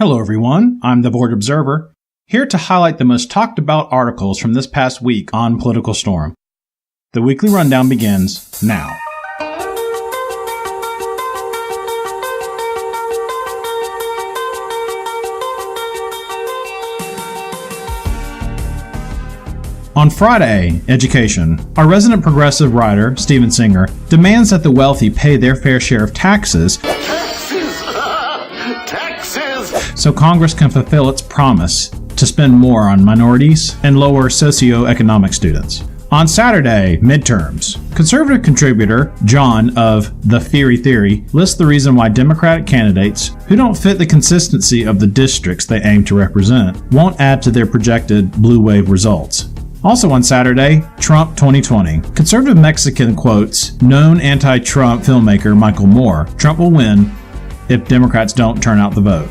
Hello everyone, I'm the Board Observer, here to highlight the most talked about articles from this past week on Political Storm. The weekly rundown begins now. On Friday, Education. Our resident progressive writer, Steven Singer, demands that the wealthy pay their fair share of taxes so Congress can fulfill its promise to spend more on minorities and lower socioeconomic students. On Saturday, midterms. Conservative contributor John of The Fiery Theory lists the reason why Democratic candidates who don't fit the consistency of the districts they aim to represent won't add to their projected blue wave results. Also on Saturday, Trump 2020. Conservative Mexican quotes known anti-Trump filmmaker Michael Moore, Trump will win if Democrats don't turn out the vote.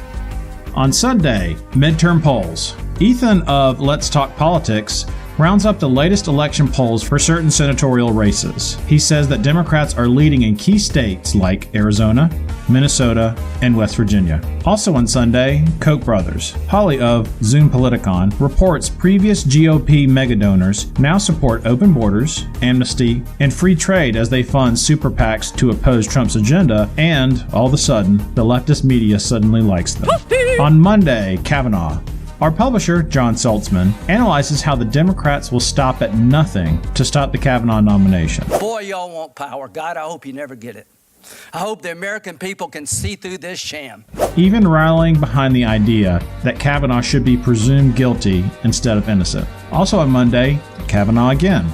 On Sunday, midterm polls. Ethan of Let's Talk Politics rounds up the latest election polls for certain senatorial races. He says that Democrats are leading in key states like Arizona, Minnesota, and West Virginia. Also on Sunday, Koch brothers. Holly of Zoom Politicon reports previous GOP megadonors now support open borders, amnesty, and free trade as they fund super PACs to oppose Trump's agenda, and all of a sudden, the leftist media suddenly likes them. On Monday, Kavanaugh. Our publisher, John Saltzman, analyzes how the Democrats will stop at nothing to stop the Kavanaugh nomination. Boy, y'all want power. God, I hope you never get it. I hope the American people can see through this sham. Even rallying behind the idea that Kavanaugh should be presumed guilty instead of innocent. Also on Monday, Kavanaugh again.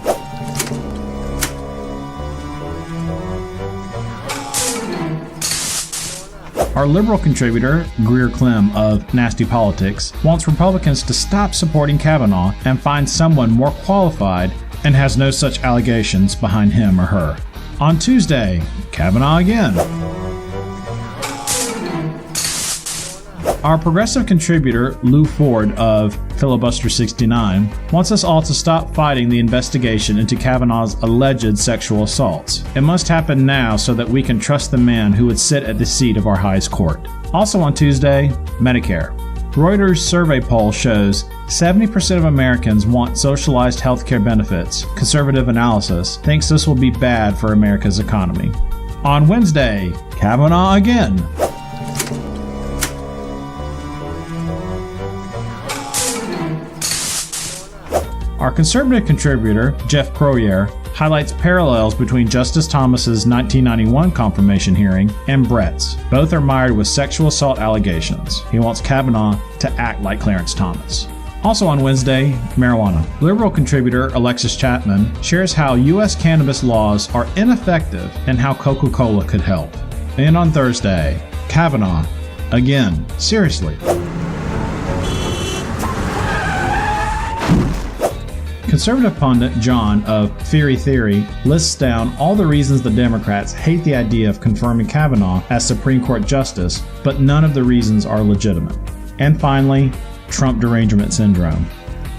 Our liberal contributor, Greer Clem of Nasty Politics, wants Republicans to stop supporting Kavanaugh and find someone more qualified and has no such allegations behind him or her. On Tuesday, Kavanaugh again. Our progressive contributor, Lou Ford of Filibuster 69, wants us all to stop fighting the investigation into Kavanaugh's alleged sexual assaults. It must happen now so that we can trust the man who would sit at the seat of our highest court. Also on Tuesday, Medicare. Reuters survey poll shows 70% of Americans want socialized healthcare benefits. Conservative analysis thinks this will be bad for America's economy. On Wednesday, Kavanaugh again. Our conservative contributor, Jeff Croyer, highlights parallels between Justice Thomas's 1991 confirmation hearing and Brett's. Both are mired with sexual assault allegations. He wants Kavanaugh to act like Clarence Thomas. Also on Wednesday, marijuana. Liberal contributor Alexis Chapman shares how U.S. cannabis laws are ineffective and how Coca-Cola could help. And on Thursday, Kavanaugh. Again, seriously. Conservative pundit John of Fiery Theory lists down all the reasons the Democrats hate the idea of confirming Kavanaugh as Supreme Court Justice, but none of the reasons are legitimate. And finally, Trump derangement syndrome.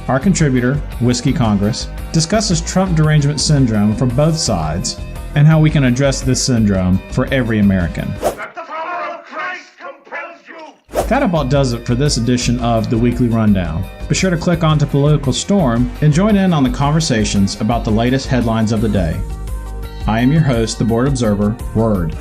Our contributor, Whiskey Congress, discusses Trump derangement syndrome from both sides and how we can address this syndrome for every American. That about does it for this edition of the Weekly Rundown. Be sure to click on to Political Storm and join in on the conversations about the latest headlines of the day. I am your host, the Board Observer, Word.